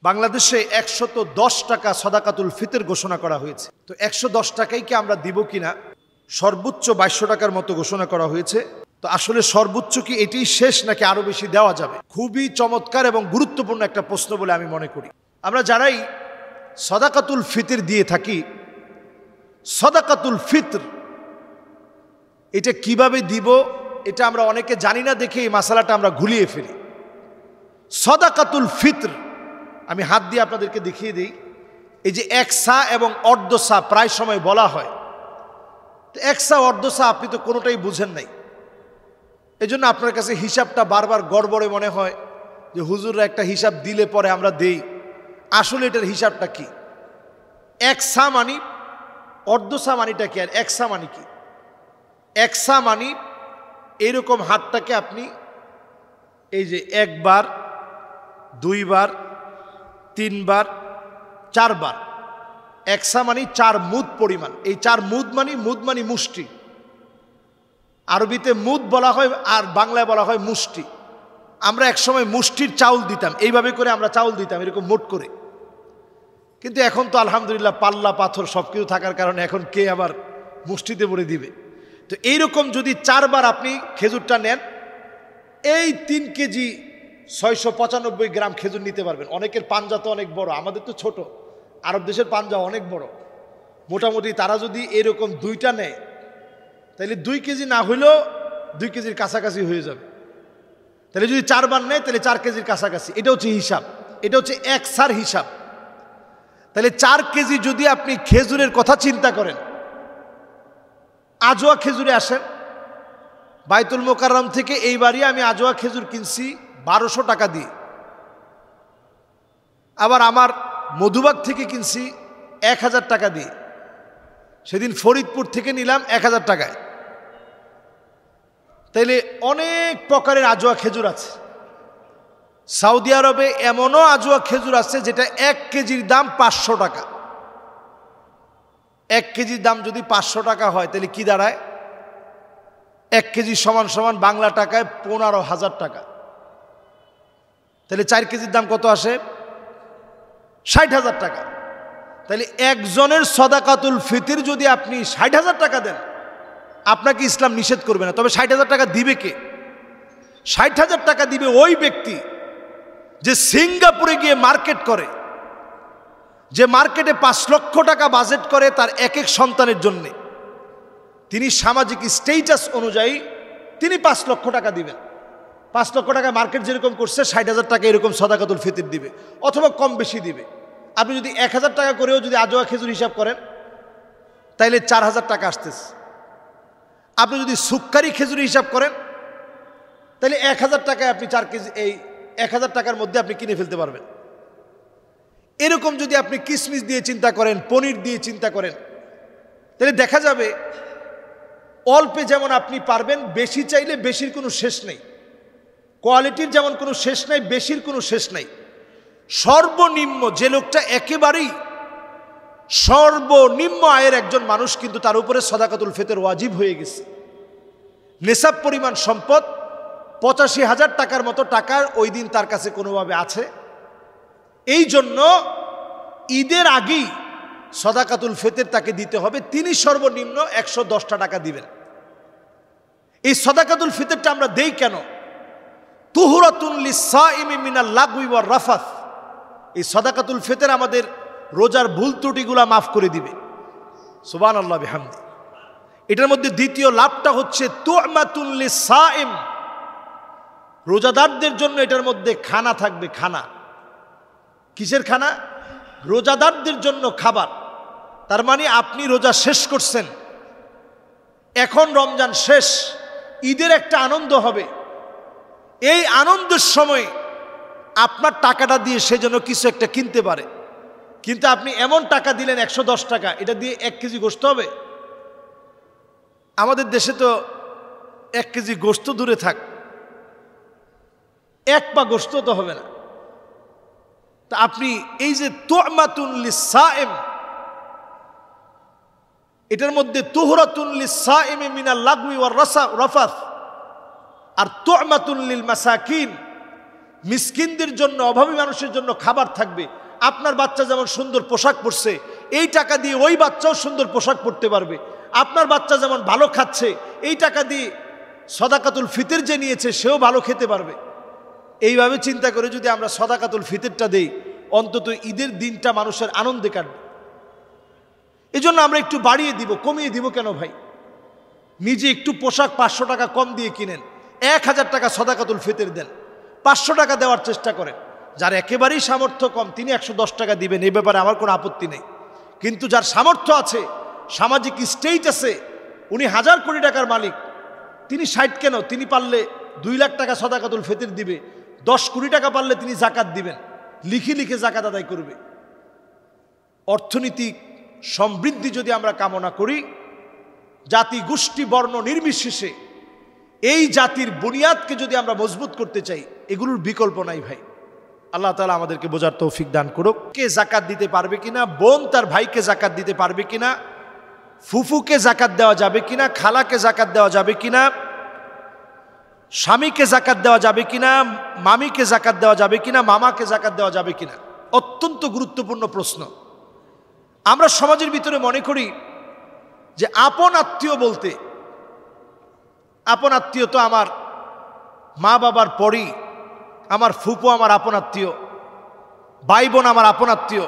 বাংলাদেশে ১১০ টাকা সাদাকাতুল ফিতর ঘোষণা করা হয়েছে। তো ১১০ টাকাই কি আমরা দিব কিনা? সর্বোচ্চ ২২০০ টাকার মতো ঘোষণা করা হয়েছে। তো আসলে সর্বোচ্চ কি এটাই শেষ নাকি আরো বেশি দেওয়া যাবে? খুবই চমৎকার এবং গুরুত্বপূর্ণ একটা প্রশ্ন বলে আমি মনে করি। আমরা যারাই সাদাকাতুল ফিতর দিয়ে থাকি, সাদাকাতুল ফিতর এটা কিভাবে দিব এটা আমরা অনেকে জানি না দেখে এই মাসালাটা আমরা ঘুলিয়ে ফেলি। সাদাকাতুল ফিতর আমি হাত দিয়ে আপনাদেরকে দেখিয়ে দিই। এই যে এক সা এবং অর্ধ সা প্রায় সময় বলা হয়, এক সা অর্ধ সা আপনি তো কোনোটাই বুঝেন নাই, এই জন্য আপনার কাছে হিসাবটা বারবার গড়বড়ে মনে হয় যে হুজুররা একটা হিসাব দিলে পরে আমরা দেই। আসলে এটার হিসাবটা কি? এক সা মানি, অর্ধ সা মানিটা কি, আর এক সা মানি কি? এক সা মানি এইরকম হাতটাকে আপনি এই যে একবার, দুইবার, তিনবার, চারবার, একসা মানি 4 মুদ পরিমাণ। এই 4 মুদ মানি মুষ্টি। আরবিতে মুদ বলা হয় আর বাংলায় বলা হয় মুষ্টি। আমরা একসময় মুষ্টির চাউল দিতাম, এইভাবে করে আমরা চাউল দিতাম এরকম মোট করে। কিন্তু এখন তো আলহামদুলিল্লাহ পাল্লা পাথর সব কিছু থাকার কারণে এখন কে আবার মুষ্টিতে ভরে দিবে। তো এইরকম যদি 4 বার আপনি খেজুরটা নেন, এই 3 কেজি 695 গ্রাম খেজুর নিতে পারবেন। অনেকের পাঞ্জা তো অনেক বড়, আমাদের তো ছোট, আরব দেশের পাঞ্জা অনেক বড়। মোটামুটি তারা যদি এরকম 2টা নেয় তাহলে 2 কেজি না হইলেও 2 কেজির কাছাকাছি হয়ে যাবে। তাহলে যদি 4 বার নেয় তাহলে 4 কেজির কাছাকাছি। এটা হচ্ছে হিসাব, এটা হচ্ছে এক সার হিসাব। তাহলে 4 কেজি যদি আপনি খেজুরের কথা চিন্তা করেন, আজোয়া খেজুরে আসেন, বাইতুল মোকাররম থেকে এইবারই আমি আজোয়া খেজুর কিনছি 1200 টাকা দিয়ে। আবার আমার মধুবাগ থেকে কিনছি 1000 টাকা দিয়ে। সেদিন ফরিদপুর থেকে নিলাম 1000 টাকায়। তাইলে অনেক প্রকারের আজোয়া খেজুর আছে। সৌদি আরবে এমনও আজোয়া খেজুর আছে যেটা 1 কেজির দাম 500 টাকা। 1 কেজির দাম যদি 500 টাকা হয় তাহলে কি দাঁড়ায়? 1 কেজি সমান সমান বাংলা টাকায় 15,000 টাকা। তাহলে 4 কেজির দাম কত আসে? 60,000 টাকা। তাহলে একজনের সাদাকাতুল ফিতর যদি আপনি 60,000 টাকা দেন, আপনাকে ইসলাম নিষেধ করবে না। তবে 60,000 টাকা দিবে কে? 60,000 টাকা দিবে ওই ব্যক্তি যে সিঙ্গাপুরে গিয়ে মার্কেট করে, যে মার্কেটে 5 লক্ষ টাকা বাজেট করে তার এক এক সন্তানের জন্য। তিনি সামাজিক স্ট্যাটাস অনুযায়ী তিনি 5 লক্ষ টাকা দিবেন। 5 লক্ষ টাকা মার্কেট যেরকম করছে 60,000 টাকা এরকম সাদাকাতুল ফিতর দিবে, অথবা কম বেশি দিবে। আপনি যদি 1000 টাকা করেও যদি আজোয়া খেজুর হিসাব করেন তাইলে 4000 টাকা আসতেছে। আপনি যদি সুক্কারি খেজুর হিসাব করেন তাহলে 1000 টাকায় আপনি 4 কেজি, এই 1000 টাকার মধ্যে আপনি কিনে ফেলতে পারবেন। এরকম যদি আপনি কিশমিশ দিয়ে চিন্তা করেন, পনির দিয়ে চিন্তা করেন, তাহলে দেখা যাবে অল্পে যেমন আপনি পারবেন, বেশি চাইলে বেশির কোনো শেষ নেই। কোয়ালিটির যেমন কোনো শেষ নাই, বেশির কোনো শেষ নাই। সর্বনিম্ন যে লোকটা একেবারেই সর্বনিম্ন আয়ের একজন মানুষ, কিন্তু তার উপরে সাদাকাতুল ফিতর ওয়াজিব হয়ে গেছে। নেশাব পরিমাণ সম্পদ 85,000 টাকার মতো টাকার ওই দিন তার কাছে কোনোভাবে আছে। এই জন্য ঈদের আগেই সাদাকাতুল ফিতর তাকে দিতে হবে। তিনি সর্বনিম্ন 110 টাকা দিবেন। এই সাদাকাতুল ফিতরটা আমরা দেই কেন? তুহরাতুন লিস-সাইমি মিনাল লাগওয়ি ওয়ার রাফাথ। এই সাদাকাতুল ফিতর আমাদের রোজার ভুল ত্রুটিগুলা মাফ করে দিবে। সুবহানাল্লাহ বিহামদি। এটার মধ্যে দ্বিতীয় লাভটা হচ্ছে তু'মাতুন লিস-সাইম। রোজাদারদের জন্য এটার মধ্যে খানা থাকবে। খানা কিসের খানা? রোজাদারদের জন্য খাবার। তার মানে আপনি রোজা শেষ করছেন, এখন রমজান শেষ, ঈদের একটা আনন্দ হবে। এই আনন্দের সময় আপনার টাকাটা দিয়ে সে যেন কিছু একটা কিনতে পারে। কিন্তু আপনি এমন টাকা দিলেন 110 টাকা, এটা দিয়ে 1 কেজি গোশত হবে? আমাদের দেশে তো 1 কেজি গোশত দূরে থাক, 1 পা গোশত তো হবে না। তা আপনি এই যে তু'মাতুন লিস-সাইম, এটার মধ্যে তুহরাতুন লিস-সাইমি মিনাল লাগওয়ি ওয়ার রাফাথ আর তু'মাতুন লিল মাসাকিন, মিসকিনদের জন্য, অভাবী মানুষের জন্য খাবার থাকবে। আপনার বাচ্চা যেমন সুন্দর পোশাক পরছে, এই টাকা দিয়ে ওই বাচ্চাও সুন্দর পোশাক পরতে পারবে। আপনার বাচ্চা যেমন ভালো খাচ্ছে, এই টাকা দিয়ে সদাকাতুল ফিতর যে নিয়েছে সেও ভালো খেতে পারবে। এইভাবে চিন্তা করে যদি আমরা সদাকাতুল ফিতরটা দেই, অন্তত ঈদের দিনটা মানুষের আনন্দে কাটবে। এই জন্য আমরা একটু বাড়িয়ে দিব, কমিয়ে দিব কেন ভাই? নিজে একটু পোশাক 500 টাকা কম দিয়ে কিনেন, 1000 টাকা সদাকাতুল ফিতর দেন, 500 টাকা দেওয়ার চেষ্টা করেন। যার একেবারেই সামর্থ্য কম তিনি 110 টাকা দিবেন, এই ব্যাপারে আমার কোনো আপত্তি নেই। কিন্তু যার সামর্থ্য আছে, সামাজিক স্টেট আছে, উনি 1000 কোটি টাকার মালিক, তিনি 60 কেন, তিনি পারলে 2 লাখ টাকা সদাকাতুল ফিতর দিবে, 10 কোটি টাকা পারলে তিনি জাকাত দিবেন, লিখে লিখে জাকাত আদায় করবে। অর্থনৈতিক সমৃদ্ধি যদি আমরা কামনা করি, জাতি গোষ্ঠী বর্ণ নির্বিশেষে এই জাতির বুনিয়াদকে যদি আমরা মজবুত করতে চাই, এগুলোর বিকল্প নাই ভাই। আল্লাহ তাআলা আমাদেরকে বোঝার তৌফিক দান করুক। কে জাকাত দিতে পারবে কিনা, বোন তার ভাইকে জাকাত দিতে পারবে কিনা, ফুফুকে জাকাত দেওয়া যাবে কিনা, খালাকে জাকাত দেওয়া যাবে কিনা, স্বামীকে জাকাত দেওয়া যাবে কিনা, মামিকে জাকাত দেওয়া যাবে কিনা, মামাকে জাকাত দেওয়া যাবে কিনা, অত্যন্ত গুরুত্বপূর্ণ প্রশ্ন। আমরা সমাজের ভিতরে মনে করি যে আপন আত্মীয় বলতে, আপন আত্মীয় তো আমার মা বাবার পরই, আমার ফুপু আমার আপন আত্মীয়, ভাই বোন আমার আপন আত্মীয়,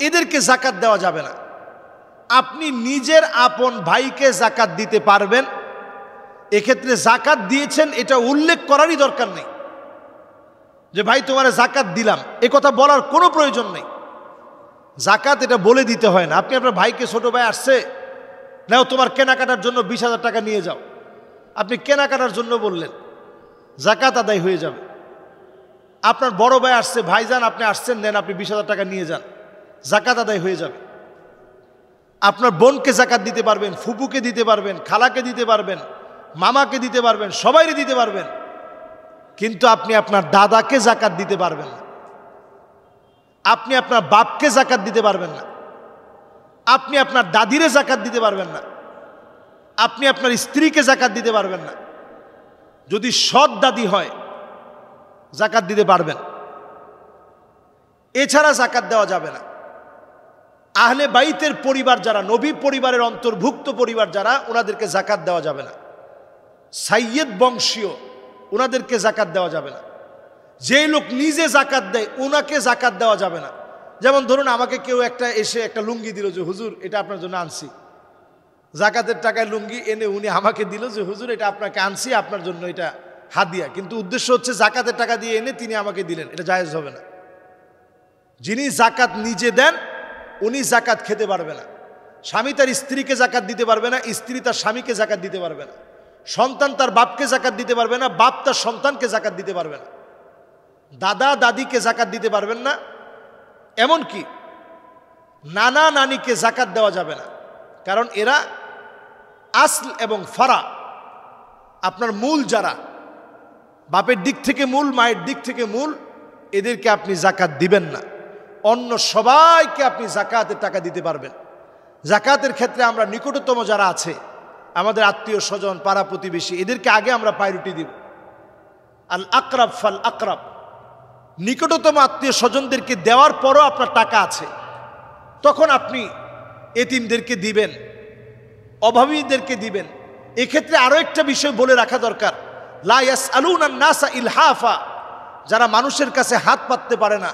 এদেরকে জাকাত দেওয়া যাবে না। আপনি নিজের আপন ভাইকে জাকাত দিতে পারবেন, এক্ষেত্রে জাকাত দিয়েছেন এটা উল্লেখ করারই দরকার নেই যে ভাই তোমারে জাকাত দিলাম, এ কথা বলার কোনো প্রয়োজন নেই। জাকাত এটা বলে দিতে হয় না। আপনি আপনার ভাইকে, ছোট ভাই আসছে, নাও তোমার কেনাকাটার জন্য 20,000 টাকা নিয়ে যাও, আপনি কেনাকাটার জন্য বললেন, জাকাত আদায় হয়ে যাবে। আপনার বড় ভাই আসছে, ভাইজান আপনি আসছেন, নেন আপনি 20,000 টাকা নিয়ে যান, জাকাত আদায় হয়ে যাবে। আপনার বোনকে জাকাত দিতে পারবেন, ফুপুকে দিতে পারবেন, খালাকে দিতে পারবেন, মামাকে দিতে পারবেন, সবাইকে দিতে পারবেন, কিন্তু আপনি আপনার দাদাকে জাকাত দিতে পারবেন না, আপনি আপনার বাপকে জাকাত দিতে পারবেন না, আপনি আপনার দাদিরে জাকাত দিতে পারবেন না, আপনি আপনার স্ত্রীকে জাকাত দিতে পারবেন না। যদি সৎ দাদি হয় জাকাত দিতে পারবেন, এছাড়া জাকাত দেওয়া যাবে না। আহলে বাইতের পরিবার যারা, নবী পরিবারের অন্তর্ভুক্ত পরিবার যারা, ওনাদেরকে জাকাত দেওয়া যাবে না। সাইয়্যেদ বংশীয়, ওনাদেরকে জাকাত দেওয়া যাবে না। যে লোক নিজে জাকাত দেয় ওনাকে জাকাত দেওয়া যাবে না। যেমন ধরুন আমাকে কেউ এসে একটা লুঙ্গি দিল যে হুজুর এটা আপনার জন্য আনছি, জাকাতের টাকায় লুঙ্গি এনে উনি আমাকে দিল যে হুজুর এটা আপনাকে আনছি, আপনার জন্য এটা হাদিয়া, কিন্তু উদ্দেশ্য হচ্ছে জাকাতের টাকা দিয়ে এনে তিনি আমাকে দিলেন, এটা জায়েজ হবে না। যিনি জাকাত নিজে দেন উনি জাকাত খেতে পারবে না। স্বামী তার স্ত্রীকে জাকাত দিতে পারবে না, স্ত্রী তার স্বামীকে জাকাত দিতে পারবে না, সন্তান তার বাপকে জাকাত দিতে পারবে না, বাপ তার সন্তানকে জাকাত দিতে পারবে না, দাদা দাদিকে জাকাত দিতে পারবেন না, এমনকি নানা নানিকে জাকাত দেওয়া যাবে না। কারণ এরা আসল এবং ফারা, আপনার মূল যারা, বাপের দিক থেকে মূল, মায়ের দিক থেকে মূল, এদেরকে আপনি জাকাত দিবেন না। অন্য সবাইকে আপনি জাকাতের টাকা দিতে পারবেন। জাকাতের ক্ষেত্রে আমরা নিকটতম যারা আছে, আমাদের আত্মীয় স্বজন, পাড়া প্রতিবেশী, এদেরকে আগে আমরা প্রায়োরিটি দিব। আল আকরাব ফাল আকরাব, নিকটতম আত্মীয় স্বজনদেরকে দেওয়ার পরও আপনার টাকা আছে, তখন আপনি এতিমদেরকে দিবেন, অভাবীদেরকে দিবেন। এক্ষেত্রে আরও একটা বিষয় বলে রাখা দরকার, লা ইয়াসআলুনান নাসা ইলহাফা, যারা মানুষের কাছে হাত পাততে পারে না,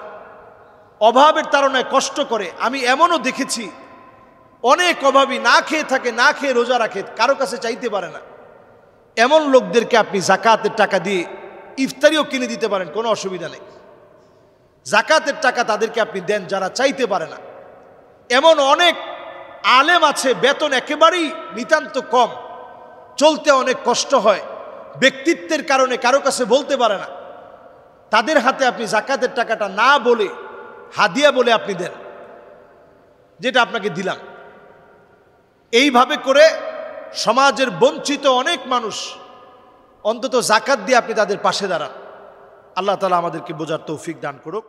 অভাবের তাড়নায় কষ্ট করে। আমি এমনও দেখেছি অনেক অভাবী না খেয়ে থাকে, না খেয়ে রোজা রাখে, কারো কাছে চাইতে পারে না। এমন লোকদেরকে আপনি জাকাতের টাকা দিয়ে ইফতারিও কিনে দিতে পারেন, কোনো অসুবিধা নেই। জাকাতের টাকা তাদেরকে আপনি দেন যারা চাইতে পারে না। এমন অনেক আলেম আছে, বেতন একেবারেই নিতান্ত কম, চলতে অনেক কষ্ট হয়, ব্যক্তিত্বের কারণে কারো কাছে বলতে পারে না, তাদের হাতে আপনি জাকাতের টাকাটা না বলে হাদিয়া বলে আপনি দেন, যেটা আপনাকে দিলাম। এইভাবে করে সমাজের বঞ্চিত অনেক মানুষ অন্তত জাকাত দিয়ে আপনি তাদের পাশে দাঁড়ান। আল্লাহ তাআলা আমাদেরকে বোঝার তৌফিক দান করুক।